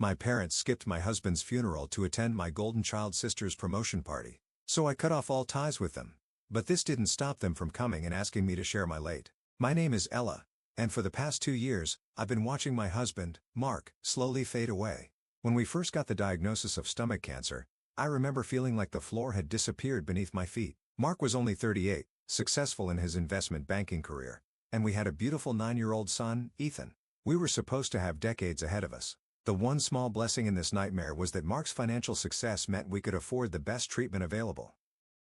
My parents skipped my husband's funeral to attend my golden child sister's promotion party. So I cut off all ties with them. But this didn't stop them from coming and asking me to share my late. My name is Ella, and for the past 2 years, I've been watching my husband, Mark, slowly fade away. When we first got the diagnosis of stomach cancer, I remember feeling like the floor had disappeared beneath my feet. Mark was only 38, successful in his investment banking career, and we had a beautiful 9-year-old son, Ethan. We were supposed to have decades ahead of us. The one small blessing in this nightmare was that Mark's financial success meant we could afford the best treatment available.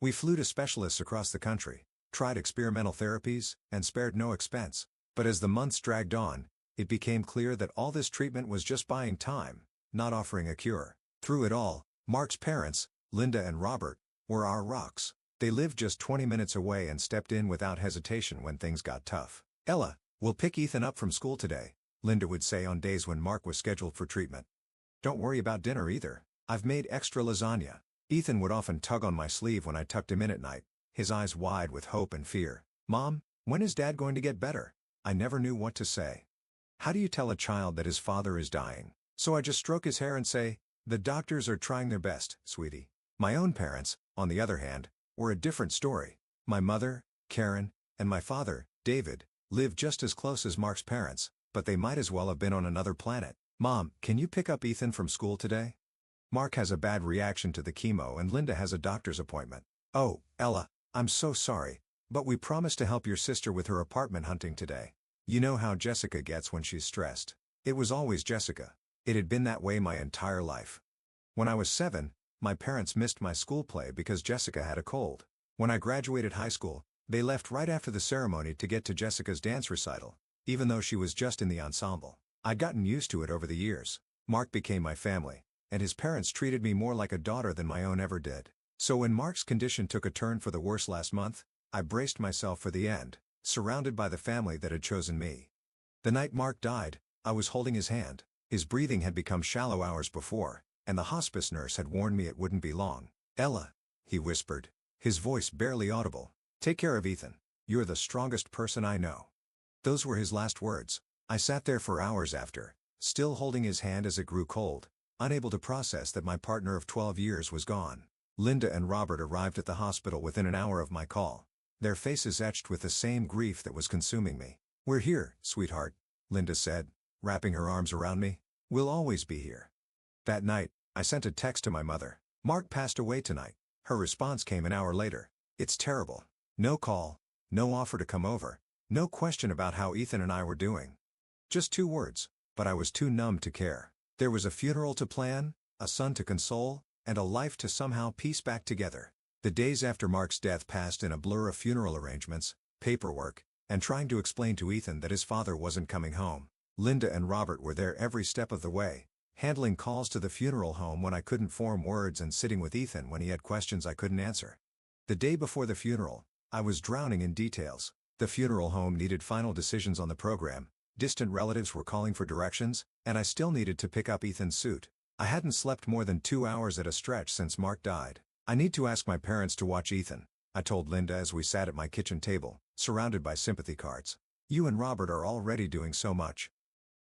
We flew to specialists across the country, tried experimental therapies, and spared no expense. But as the months dragged on, it became clear that all this treatment was just buying time, not offering a cure. Through it all, Mark's parents, Linda and Robert, were our rocks. They lived just 20 minutes away and stepped in without hesitation when things got tough. "Ella, we'll pick Ethan up from school today," Linda would say on days when Mark was scheduled for treatment. "Don't worry about dinner either. I've made extra lasagna." Ethan would often tug on my sleeve when I tucked him in at night, his eyes wide with hope and fear. "Mom, when is Dad going to get better?" I never knew what to say. How do you tell a child that his father is dying? So I just stroke his hair and say, "The doctors are trying their best, sweetie." My own parents, on the other hand, were a different story. My mother, Karen, and my father, David, lived just as close as Mark's parents, but they might as well have been on another planet. "Mom, can you pick up Ethan from school today? Mark has a bad reaction to the chemo and Linda has a doctor's appointment." "Oh, Ella, I'm so sorry, but we promised to help your sister with her apartment hunting today. You know how Jessica gets when she's stressed." It was always Jessica. It had been that way my entire life. When I was 7, my parents missed my school play because Jessica had a cold. When I graduated high school, they left right after the ceremony to get to Jessica's dance recital, even though she was just in the ensemble. I'd gotten used to it over the years. Mark became my family, and his parents treated me more like a daughter than my own ever did. So when Mark's condition took a turn for the worse last month, I braced myself for the end, surrounded by the family that had chosen me. The night Mark died, I was holding his hand. His breathing had become shallow hours before, and the hospice nurse had warned me it wouldn't be long. "Ella," he whispered, his voice barely audible, "take care of Ethan. You're the strongest person I know." Those were his last words. I sat there for hours after, still holding his hand as it grew cold, unable to process that my partner of 12 years was gone. Linda and Robert arrived at the hospital within an hour of my call, their faces etched with the same grief that was consuming me. "We're here, sweetheart," Linda said, wrapping her arms around me. "We'll always be here." That night, I sent a text to my mother. "Mark passed away tonight." Her response came an hour later. "It's terrible." No call, no offer to come over, no question about how Ethan and I were doing. Just 2 words, but I was too numb to care. There was a funeral to plan, a son to console, and a life to somehow piece back together. The days after Mark's death passed in a blur of funeral arrangements, paperwork, and trying to explain to Ethan that his father wasn't coming home. Linda and Robert were there every step of the way, handling calls to the funeral home when I couldn't form words and sitting with Ethan when he had questions I couldn't answer. The day before the funeral, I was drowning in details. The funeral home needed final decisions on the program, distant relatives were calling for directions, and I still needed to pick up Ethan's suit. I hadn't slept more than 2 hours at a stretch since Mark died. "I need to ask my parents to watch Ethan," I told Linda as we sat at my kitchen table, surrounded by sympathy cards. "You and Robert are already doing so much."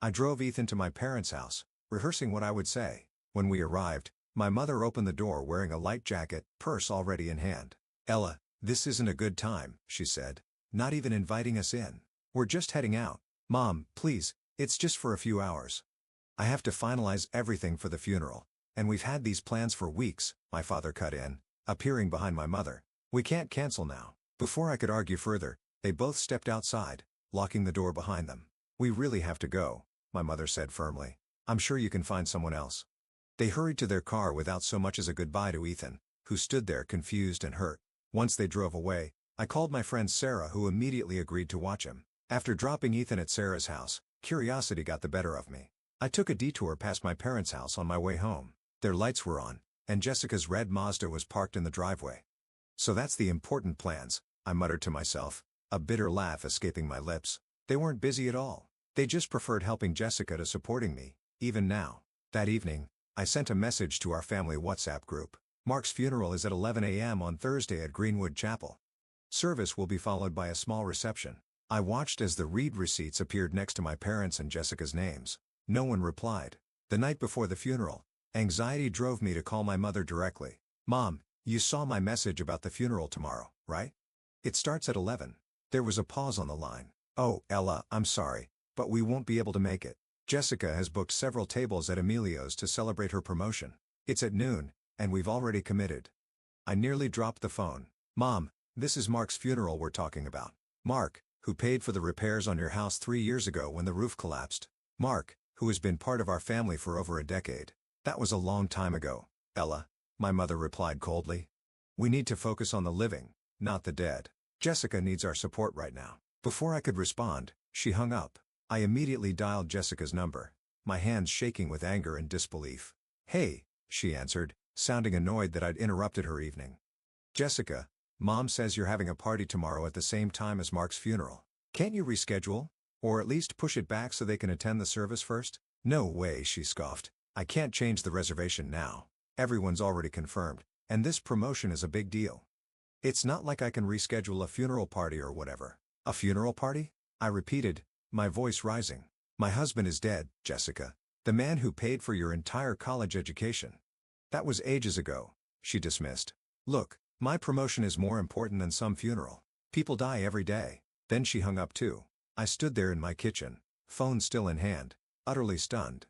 I drove Ethan to my parents' house, rehearsing what I would say. When we arrived, my mother opened the door wearing a light jacket, purse already in hand. "Ella, this isn't a good time," she said, "not even inviting us in. We're just heading out." "Mom, please, it's just for a few hours. I have to finalize everything for the funeral, and we've had these plans for weeks," my father cut in, appearing behind my mother. "We can't cancel now." Before I could argue further, they both stepped outside, locking the door behind them. "We really have to go," my mother said firmly. "I'm sure you can find someone else." They hurried to their car without so much as a goodbye to Ethan, who stood there confused and hurt. Once they drove away, I called my friend Sarah, who immediately agreed to watch him. After dropping Ethan at Sarah's house, curiosity got the better of me. I took a detour past my parents' house on my way home. Their lights were on, and Jessica's red Mazda was parked in the driveway. "So that's the important plans," I muttered to myself, a bitter laugh escaping my lips. They weren't busy at all. They just preferred helping Jessica to supporting me, even now. That evening, I sent a message to our family WhatsApp group. "Mark's funeral is at 11 a.m. on Thursday at Greenwood Chapel. Service will be followed by a small reception." I watched as the read receipts appeared next to my parents' and Jessica's names. No one replied. The night before the funeral, anxiety drove me to call my mother directly. "Mom, you saw my message about the funeral tomorrow, right? It starts at 11. There was a pause on the line. "Oh, Ella, I'm sorry, but we won't be able to make it. Jessica has booked several tables at Emilio's to celebrate her promotion. It's at noon, and we've already committed." I nearly dropped the phone. "Mom, this is Mark's funeral we're talking about. Mark, who paid for the repairs on your house 3 years ago when the roof collapsed. Mark, who has been part of our family for over a decade." "That was a long time ago, Ella," my mother replied coldly. "We need to focus on the living, not the dead. Jessica needs our support right now." Before I could respond, she hung up. I immediately dialed Jessica's number, my hands shaking with anger and disbelief. "Hey," she answered, sounding annoyed that I'd interrupted her evening. "Jessica, Mom says you're having a party tomorrow at the same time as Mark's funeral. Can't you reschedule? Or at least push it back so they can attend the service first?" "No way," she scoffed. "I can't change the reservation now. Everyone's already confirmed, and this promotion is a big deal. It's not like I can reschedule a funeral party or whatever." "A funeral party?" I repeated, my voice rising. "My husband is dead, Jessica. The man who paid for your entire college education." "That was ages ago," she dismissed. "Look, my promotion is more important than some funeral. People die every day." Then she hung up too. I stood there in my kitchen, phone still in hand, utterly stunned.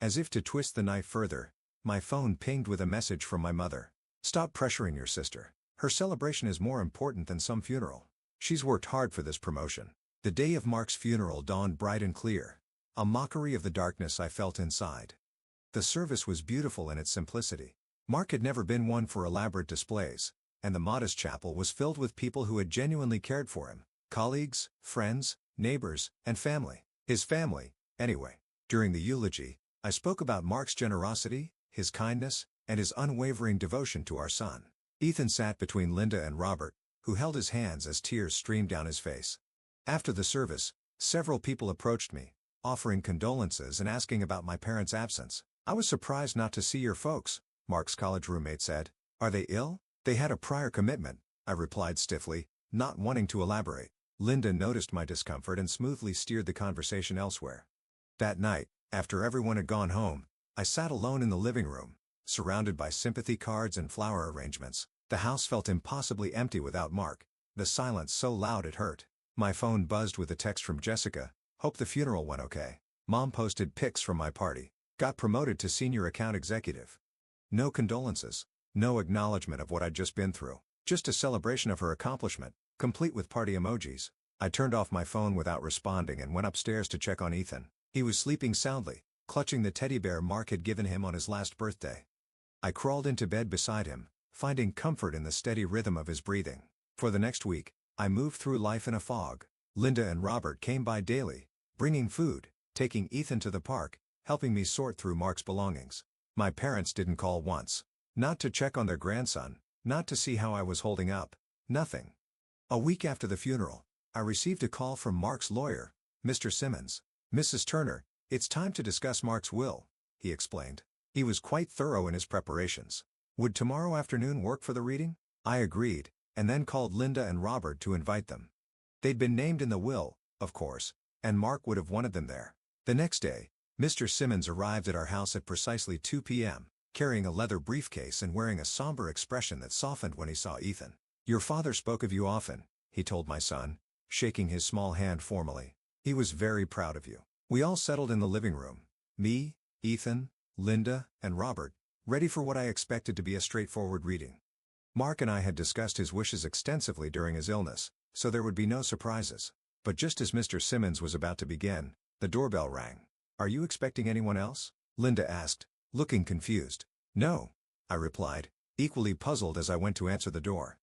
As if to twist the knife further, my phone pinged with a message from my mother. "Stop pressuring your sister. Her celebration is more important than some funeral. She's worked hard for this promotion." The day of Mark's funeral dawned bright and clear, a mockery of the darkness I felt inside. The service was beautiful in its simplicity. Mark had never been one for elaborate displays, and the modest chapel was filled with people who had genuinely cared for him: colleagues, friends, neighbors, and family. His family, anyway. During the eulogy, I spoke about Mark's generosity, his kindness, and his unwavering devotion to our son. Ethan sat between Linda and Robert, who held his hands as tears streamed down his face. After the service, several people approached me, offering condolences and asking about my parents' absence. "I was surprised not to see your folks," Mark's college roommate said. "Are they ill?" "They had a prior commitment," I replied stiffly, not wanting to elaborate. Linda noticed my discomfort and smoothly steered the conversation elsewhere. That night, after everyone had gone home, I sat alone in the living room, surrounded by sympathy cards and flower arrangements. The house felt impossibly empty without Mark, the silence so loud it hurt. My phone buzzed with a text from Jessica. "Hope the funeral went okay. Mom posted pics from my party. Got promoted to senior account executive." No condolences, no acknowledgement of what I'd just been through. Just a celebration of her accomplishment, complete with party emojis. I turned off my phone without responding and went upstairs to check on Ethan. He was sleeping soundly, clutching the teddy bear Mark had given him on his last birthday. I crawled into bed beside him, finding comfort in the steady rhythm of his breathing. For the next week, I moved through life in a fog. Linda and Robert came by daily, bringing food, taking Ethan to the park, helping me sort through Mark's belongings. My parents didn't call once. Not to check on their grandson, not to see how I was holding up. Nothing. A week after the funeral, I received a call from Mark's lawyer, Mr. Simmons. "Mrs. Turner, it's time to discuss Mark's will," he explained. He was quite thorough in his preparations. Would tomorrow afternoon work for the reading? I agreed, and then called Linda and Robert to invite them. They'd been named in the will, of course, and Mark would have wanted them there. The next day, Mr. Simmons arrived at our house at precisely 2 p.m., carrying a leather briefcase and wearing a somber expression that softened when he saw Ethan. "Your father spoke of you often," he told my son, shaking his small hand formally. "He was very proud of you." We all settled in the living room. Me, Ethan, Linda, and Robert, ready for what I expected to be a straightforward reading. Mark and I had discussed his wishes extensively during his illness, so there would be no surprises. But just as Mr. Simmons was about to begin, the doorbell rang. "Are you expecting anyone else?" Linda asked, looking confused. "No," I replied, equally puzzled as I went to answer the door.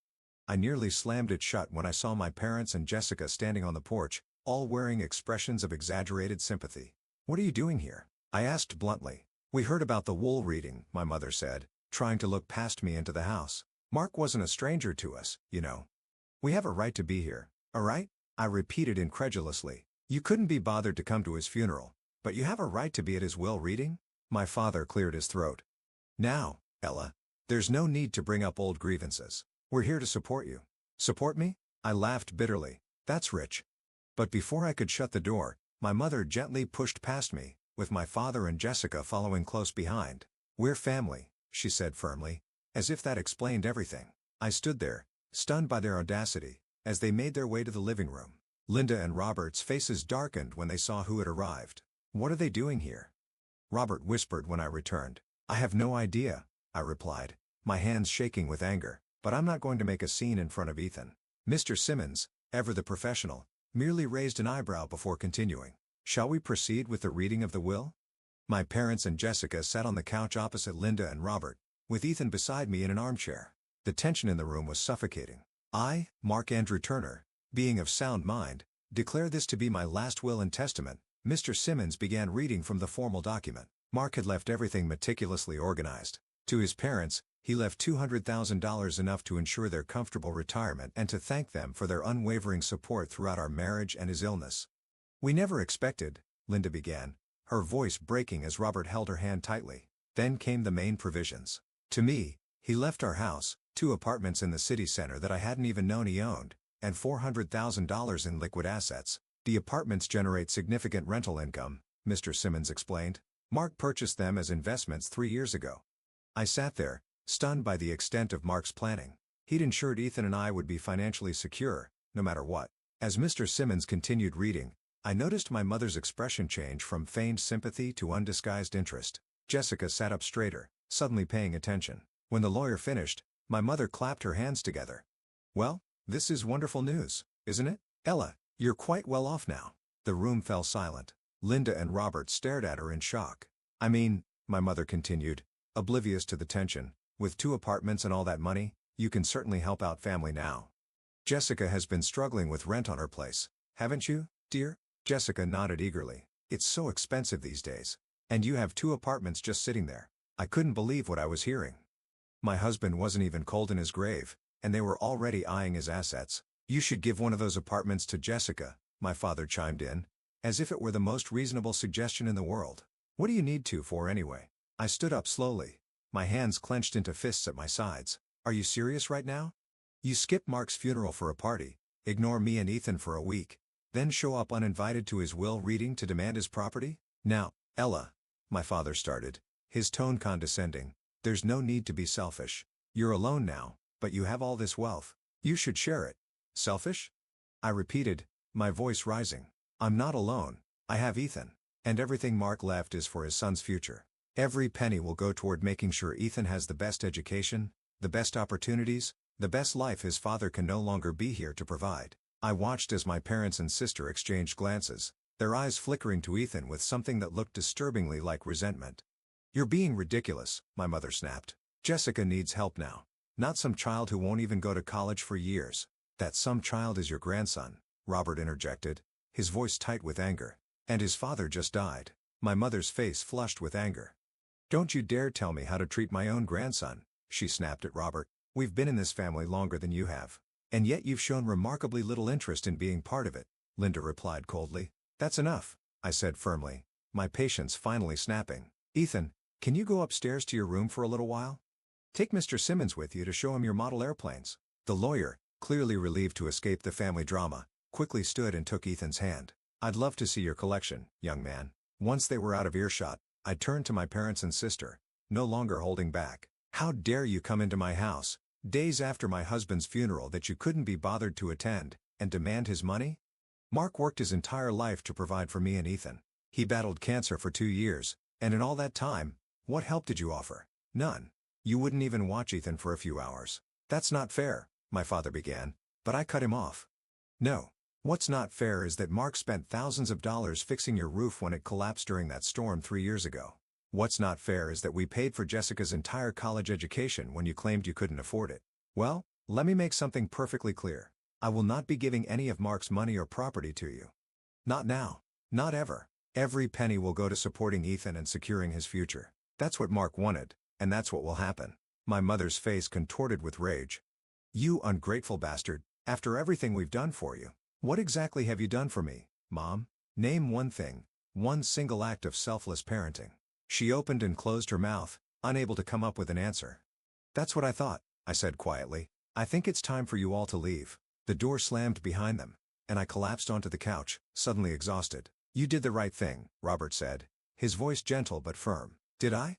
I nearly slammed it shut when I saw my parents and Jessica standing on the porch, all wearing expressions of exaggerated sympathy. "What are you doing here?" I asked bluntly. "We heard about the wool reading," my mother said, trying to look past me into the house. "Mark wasn't a stranger to us, you know. We have a right to be here, all right?" I repeated incredulously. "You couldn't be bothered to come to his funeral, but you have a right to be at his will reading?" My father cleared his throat. "Now, Ella, there's no need to bring up old grievances. We're here to support you." "Support me?" I laughed bitterly. "That's rich." But before I could shut the door, my mother gently pushed past me, with my father and Jessica following close behind. "We're family," she said firmly, as if that explained everything. I stood there, stunned by their audacity, as they made their way to the living room. Linda and Robert's faces darkened when they saw who had arrived. "What are they doing here?" Robert whispered when I returned. "I have no idea," I replied, my hands shaking with anger, "but I'm not going to make a scene in front of Ethan." Mr. Simmons, ever the professional, merely raised an eyebrow before continuing. "Shall we proceed with the reading of the will?" My parents and Jessica sat on the couch opposite Linda and Robert, with Ethan beside me in an armchair. The tension in the room was suffocating. I, Mark Andrew Turner, being of sound mind, declare this to be my last will and testament. Mr. Simmons began reading from the formal document. Mark had left everything meticulously organized. To his parents, he left $200,000, enough to ensure their comfortable retirement and to thank them for their unwavering support throughout our marriage and his illness. "We never expected," Linda began, her voice breaking as Robert held her hand tightly. Then came the main provisions. To me, he left our house, 2 apartments in the city center that I hadn't even known he owned, and $400,000 in liquid assets. "The apartments generate significant rental income," Mr. Simmons explained. "Mark purchased them as investments 3 years ago." I sat there, stunned by the extent of Mark's planning. He'd ensured Ethan and I would be financially secure, no matter what. As Mr. Simmons continued reading, I noticed my mother's expression change from feigned sympathy to undisguised interest. Jessica sat up straighter, suddenly paying attention. When the lawyer finished, my mother clapped her hands together. "Well, this is wonderful news, isn't it? Ella, you're quite well off now." The room fell silent. Linda and Robert stared at her in shock. "I mean," my mother continued, oblivious to the tension, "with 2 apartments and all that money, you can certainly help out family now. Jessica has been struggling with rent on her place, haven't you, dear?" Jessica nodded eagerly. "It's so expensive these days. And you have 2 apartments just sitting there." I couldn't believe what I was hearing. My husband wasn't even cold in his grave, and they were already eyeing his assets. "You should give one of those apartments to Jessica," my father chimed in, as if it were the most reasonable suggestion in the world. "What do you need to for anyway?" I stood up slowly, my hands clenched into fists at my sides. "Are you serious right now? You skip Mark's funeral for a party, ignore me and Ethan for a week, then show up uninvited to his will reading to demand his property? Now, Ella," my father started, his tone condescending, "there's no need to be selfish. You're alone now, but you have all this wealth. You should share it." "Selfish?" I repeated, my voice rising. "I'm not alone. I have Ethan. And everything Mark left is for his son's future. Every penny will go toward making sure Ethan has the best education, the best opportunities, the best life his father can no longer be here to provide." I watched as my parents and sister exchanged glances, their eyes flickering to Ethan with something that looked disturbingly like resentment. "You're being ridiculous," my mother snapped. "Jessica needs help now. Not some child who won't even go to college for years." "That some child is your grandson," Robert interjected, his voice tight with anger. "And his father just died." My mother's face flushed with anger. "Don't you dare tell me how to treat my own grandson," she snapped at Robert. "We've been in this family longer than you have. And yet you've shown remarkably little interest in being part of it," Linda replied coldly. "That's enough," I said firmly, my patience finally snapping. "Ethan, can you go upstairs to your room for a little while? Take Mr. Simmons with you to show him your model airplanes." The lawyer, clearly relieved to escape the family drama, quickly stood and took Ethan's hand. "I'd love to see your collection, young man." Once they were out of earshot, I turned to my parents and sister, no longer holding back. "How dare you come into my house, days after my husband's funeral that you couldn't be bothered to attend, and demand his money? Mark worked his entire life to provide for me and Ethan. He battled cancer for 2 years, and in all that time, what help did you offer? None. You wouldn't even watch Ethan for a few hours." "That's not fair," my father began, but I cut him off. "No. What's not fair is that Mark spent thousands of dollars fixing your roof when it collapsed during that storm 3 years ago. What's not fair is that we paid for Jessica's entire college education when you claimed you couldn't afford it. Well, let me make something perfectly clear. I will not be giving any of Mark's money or property to you. Not now. Not ever. Every penny will go to supporting Ethan and securing his future. That's what Mark wanted, and that's what will happen." My mother's face contorted with rage. "You ungrateful bastard, after everything we've done for you. What exactly have you done for me, Mom? Name one thing, one single act of selfless parenting." She opened and closed her mouth, unable to come up with an answer. "That's what I thought," I said quietly. "I think it's time for you all to leave." The door slammed behind them, and I collapsed onto the couch, suddenly exhausted. "You did the right thing," Robert said, his voice gentle but firm. Did I?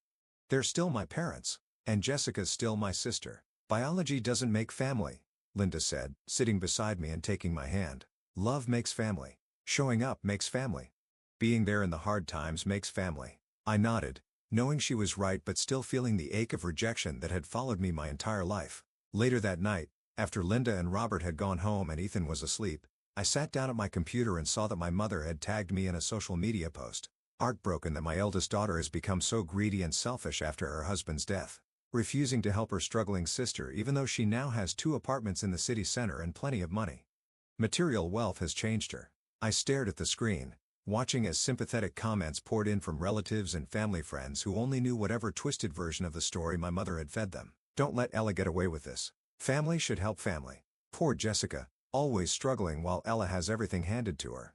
They're still my parents. And Jessica's still my sister. Biology doesn't make family, Linda said, sitting beside me and taking my hand. Love makes family. Showing up makes family. Being there in the hard times makes family. I nodded, knowing she was right but still feeling the ache of rejection that had followed me my entire life. Later that night, after Linda and Robert had gone home and Ethan was asleep, I sat down at my computer and saw that my mother had tagged me in a social media post. Heartbroken that my eldest daughter has become so greedy and selfish after her husband's death, refusing to help her struggling sister even though she now has 2 apartments in the city center and plenty of money. Material wealth has changed her. I stared at the screen, watching as sympathetic comments poured in from relatives and family friends who only knew whatever twisted version of the story my mother had fed them. Don't let Ella get away with this. Family should help family. Poor Jessica, always struggling while Ella has everything handed to her.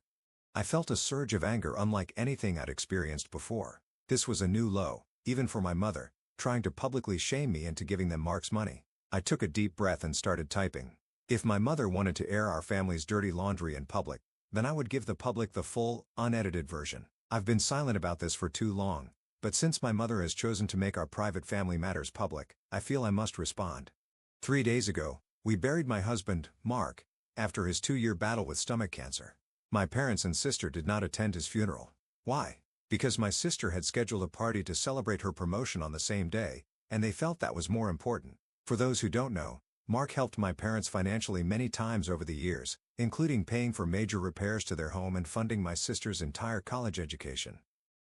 I felt a surge of anger unlike anything I'd experienced before. This was a new low, even for my mother, trying to publicly shame me into giving them Mark's money. I took a deep breath and started typing. If my mother wanted to air our family's dirty laundry in public, then I would give the public the full, unedited version. I've been silent about this for too long, but since my mother has chosen to make our private family matters public, I feel I must respond. 3 days ago, we buried my husband, Mark, after his 2-year battle with stomach cancer. My parents and sister did not attend his funeral. Why? Because my sister had scheduled a party to celebrate her promotion on the same day, and they felt that was more important. For those who don't know, Mark helped my parents financially many times over the years, including paying for major repairs to their home and funding my sister's entire college education.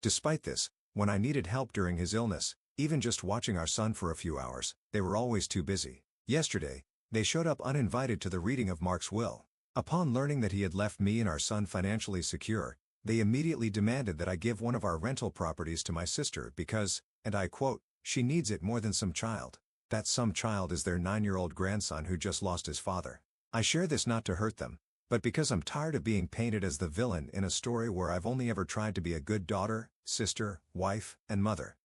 Despite this, when I needed help during his illness, even just watching our son for a few hours, they were always too busy. Yesterday, they showed up uninvited to the reading of Mark's will. Upon learning that he had left me and our son financially secure, they immediately demanded that I give one of our rental properties to my sister because, and I quote, she needs it more than some child. That some child is their 9-year-old grandson who just lost his father. I share this not to hurt them, but because I'm tired of being painted as the villain in a story where I've only ever tried to be a good daughter, sister, wife, and mother.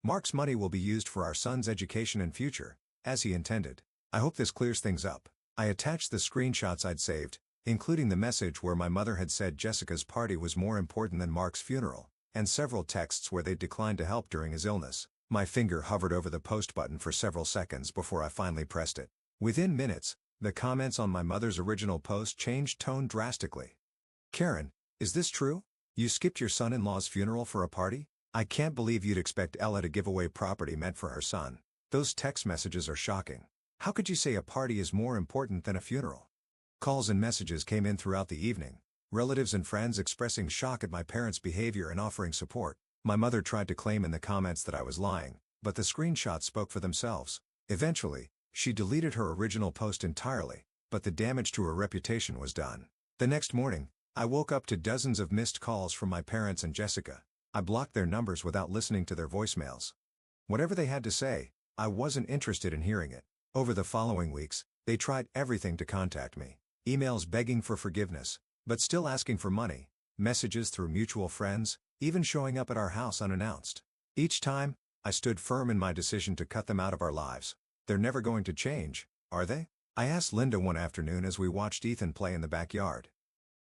Mark's money will be used for our son's education and future, as he intended. I hope this clears things up. I attached the screenshots I'd saved, including the message where my mother had said Jessica's party was more important than Mark's funeral, and several texts where they declined to help during his illness. My finger hovered over the post button for several seconds before I finally pressed it. Within minutes, the comments on my mother's original post changed tone drastically. Karen, is this true? You skipped your son-in-law's funeral for a party? I can't believe you'd expect Ella to give away property meant for her son. Those text messages are shocking. How could you say a party is more important than a funeral? Calls and messages came in throughout the evening, relatives and friends expressing shock at my parents' behavior and offering support. My mother tried to claim in the comments that I was lying, but the screenshots spoke for themselves. Eventually, she deleted her original post entirely, but the damage to her reputation was done. The next morning, I woke up to dozens of missed calls from my parents and Jessica. I blocked their numbers without listening to their voicemails. Whatever they had to say, I wasn't interested in hearing it. Over the following weeks, they tried everything to contact me. Emails begging for forgiveness, but still asking for money, messages through mutual friends, even showing up at our house unannounced. Each time, I stood firm in my decision to cut them out of our lives. They're never going to change, are they? I asked Linda one afternoon as we watched Ethan play in the backyard.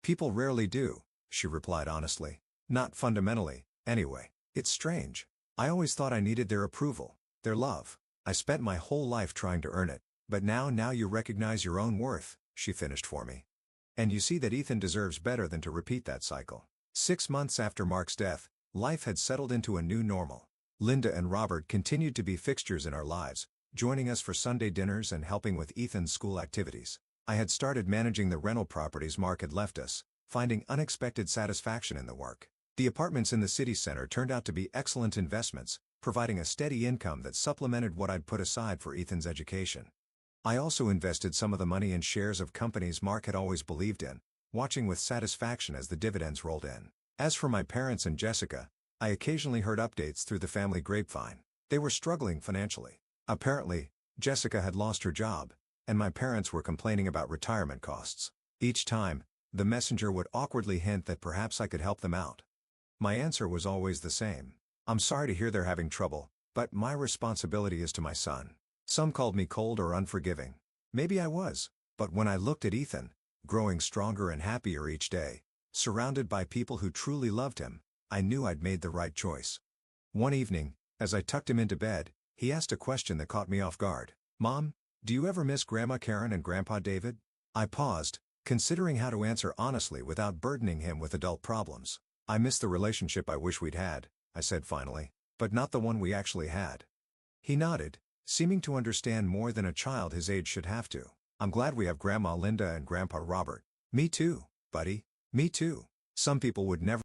People rarely do, she replied honestly. Not fundamentally, anyway. It's strange. I always thought I needed their approval, their love. I spent my whole life trying to earn it, but now you recognize your own worth, she finished for me. And you see that Ethan deserves better than to repeat that cycle. 6 months after Mark's death, life had settled into a new normal. Linda and Robert continued to be fixtures in our lives, joining us for Sunday dinners and helping with Ethan's school activities. I had started managing the rental properties Mark had left us, finding unexpected satisfaction in the work. The apartments in the city center turned out to be excellent investments, providing a steady income that supplemented what I'd put aside for Ethan's education. I also invested some of the money in shares of companies Mark had always believed in, watching with satisfaction as the dividends rolled in. As for my parents and Jessica, I occasionally heard updates through the family grapevine. They were struggling financially. Apparently, Jessica had lost her job, and my parents were complaining about retirement costs. Each time, the messenger would awkwardly hint that perhaps I could help them out. My answer was always the same. I'm sorry to hear they're having trouble, but my responsibility is to my son. Some called me cold or unforgiving. Maybe I was, but when I looked at Ethan, growing stronger and happier each day, surrounded by people who truly loved him, I knew I'd made the right choice. One evening, as I tucked him into bed, he asked a question that caught me off guard. "Mom, do you ever miss Grandma Karen and Grandpa David?" I paused, considering how to answer honestly without burdening him with adult problems. "I miss the relationship I wish we'd had," I said finally, "but not the one we actually had." He nodded, seeming to understand more than a child his age should have to. "I'm glad we have Grandma Linda and Grandpa Robert." "Me too, buddy. Me too. Some people would never